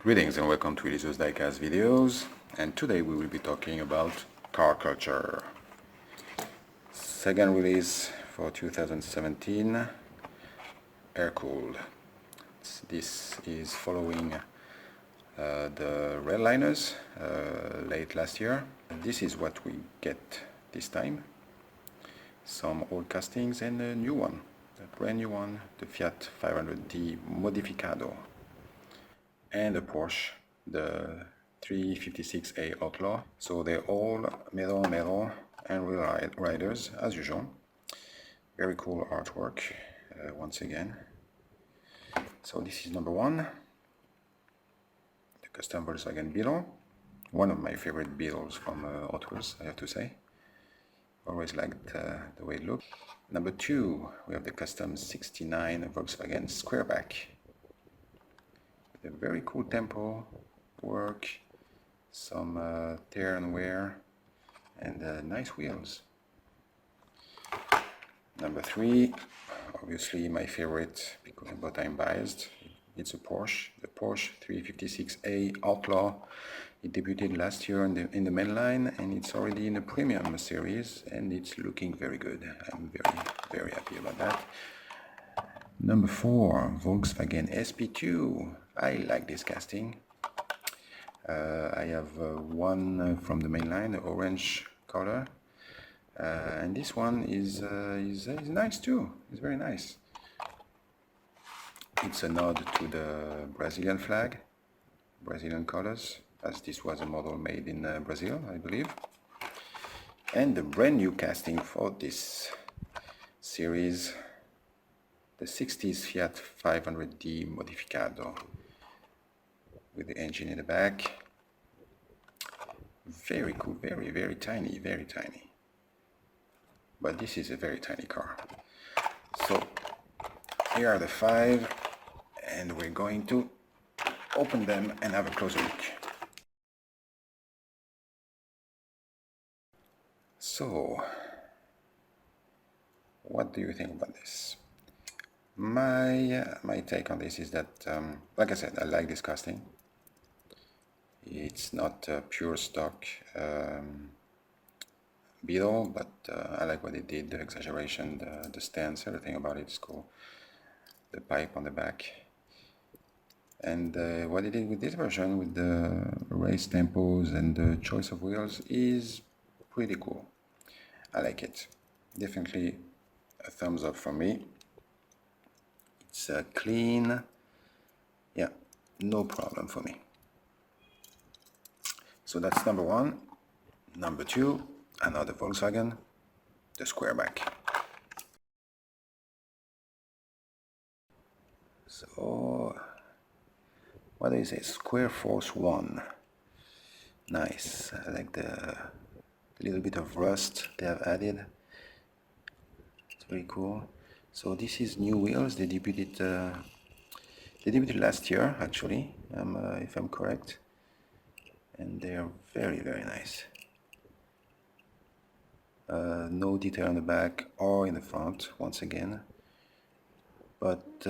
Greetings and welcome to Elizo's Diecast videos, and today we will be talking about car culture. Second release for 2017, air-cooled. This is following the Redliners late last year. This is what we get this time. Some old castings and a new one, a brand new one, the Fiat 500D Modificado. And a Porsche, the 356A Outlaw. So they're all metal and real riders as usual. Very cool artwork once again. So this is number one, the custom Volkswagen Beetle. One of my favorite Beetles from Hot Wheels, I have to say. Always liked the way it looked. Number two, we have the custom 69 Volkswagen Squareback. A very cool tempo work, some tear and wear, and nice wheels. Number three, obviously my favorite, but I'm biased. It's a Porsche, the Porsche 356A Outlaw. It debuted last year in the mainline, and it's already in a premium series, and it's looking very good. I'm very happy about that. Number four, Volkswagen SP2. I like this casting. I have one from the mainline, the orange color, and this one is nice too. It's very nice. It's a nod to the Brazilian flag, Brazilian colors, as this was a model made in Brazil, I believe. And the brand new casting for this series, the 60s Fiat 500D Modificado, with the engine in the back. Very cool, very tiny, but this is a very tiny car. So here are the five, and we're going to open them and have a closer look. So what do you think about this? My take on this is that, like I said, I like this casting. It's not a pure stock Beetle, but I like what it did, the exaggeration, the stance, everything about it is cool. The pipe on the back. And what it did with this version, with the race tempos and the choice of wheels, is pretty cool. I like it. Definitely a thumbs up from me. It's clean. Yeah, no problem for me. So that's number one. Number two, another Volkswagen, the Squareback. So, what do you say? Square Force 1. Nice. I like the little bit of rust they have added. It's very cool. So this is new wheels. They debuted last year, actually, if I'm correct. And they are very nice. No detail on the back or in the front, once again. But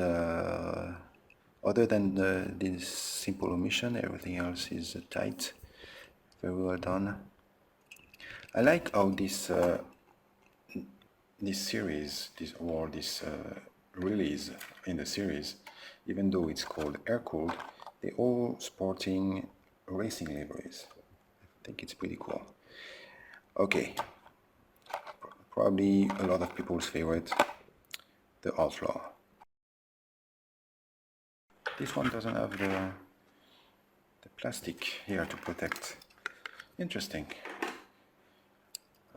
other than this simple omission, everything else is tight, very well done. I like how this series, this release in the series, even though it's called air-cooled, they're all sporting racing liveries. I think it's pretty cool. Okay, probably a lot of people's favorite, the Outlaw. This one doesn't have the plastic here to protect. Interesting.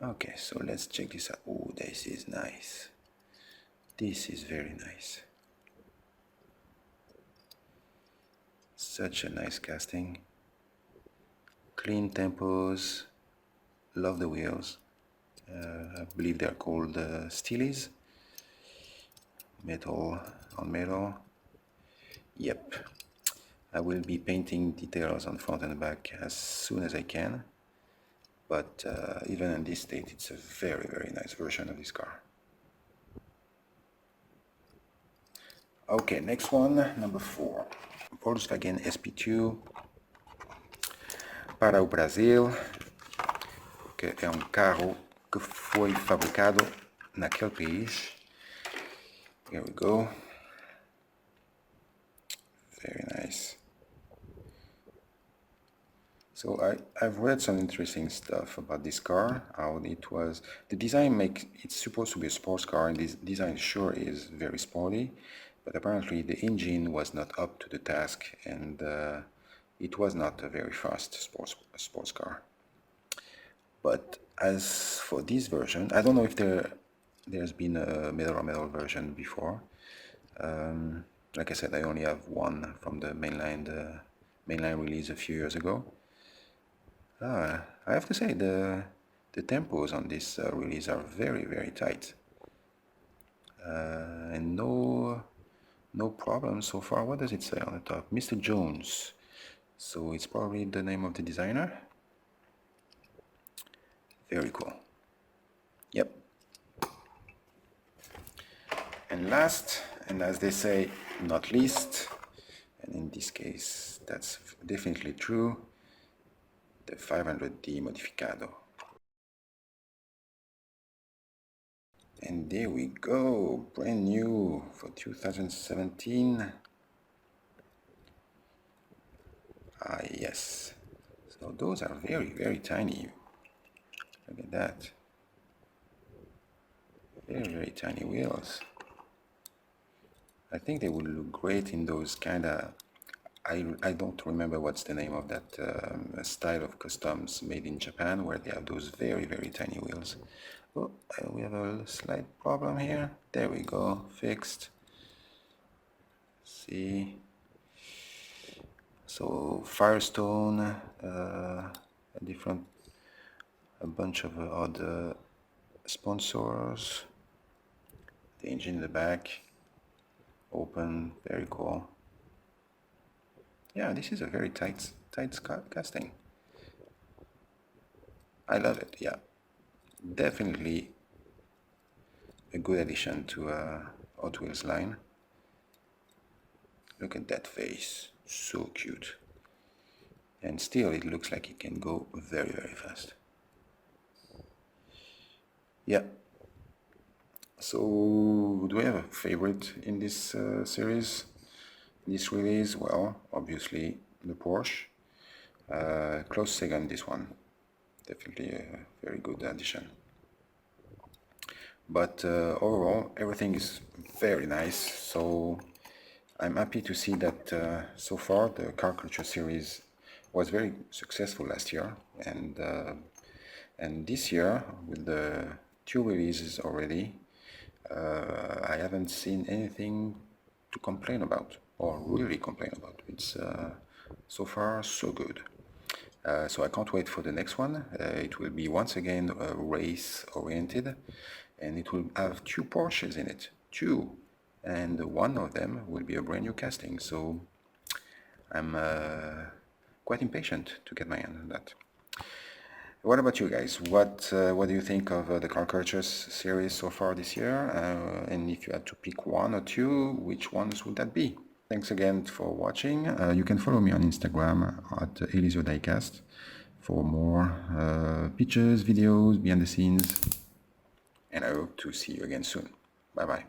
Okay, so let's check this out. Oh, this is nice. This is very nice. Such a nice casting. Clean tempos. Love the wheels. I believe they're called Steelies. Metal on metal. Yep. I will be painting details on front and back as soon as I can. But even in this state, it's a very nice version of this car. Okay, next one, number four. Volkswagen SP2 para o Brasil, que é um carro que foi fabricado naquele país. Here we go. Very nice. So I've read some interesting stuff about this car, how it was, the design it's supposed to be a sports car, and this design sure is very sporty, but apparently the engine was not up to the task, and it was not a very fast sports car. But as for this version, I don't know if there's been a metal version before. Like I said, I only have one from the mainline release a few years ago. I have to say the tempos on this release are very, very tight, and no problem so far. What does it say on the top? Mr. Jones. So it's probably the name of the designer. Very cool. Yep. And last, and as they say, not least, and in this case that's definitely true, the 500D Modificado. And there we go, brand new for 2017. Ah, yes. So those are very, very tiny. Look at that. Very, very tiny wheels. I think they would look great in those kind of, I don't remember what's the name of that style of customs made in Japan, where they have those very, very tiny wheels. Oh, we have a slight problem here. There we go, fixed. See. So Firestone, a bunch of other sponsors. The engine in the back, open, very cool. Yeah, this is a very tight casting. I love it. Yeah, definitely a good addition to Hot Wheels line. Look at that face, so cute. And still it looks like it can go very, very fast. Yeah. So do we have a favorite in this series? This release? Well, obviously the Porsche. Close second, this one. Definitely a very good addition. But overall, everything is very nice. So I'm happy to see that so far the Car Culture series was very successful last year, and this year with the 2 releases already, I haven't seen anything to complain about, or really complain about. It's so far so good. So I can't wait for the next one. It will be once again race oriented, and it will have 2 Porsches in it. 2. And one of them will be a brand new casting. So I'm quite impatient to get my hand on that. What about you guys? What do you think of the Car Culture series so far this year? And if you had to pick 1 or 2, which ones would that be? Thanks again for watching. You can follow me on Instagram at Eliseo Diecast for more pictures, videos, behind the scenes. And I hope to see you again soon. Bye bye.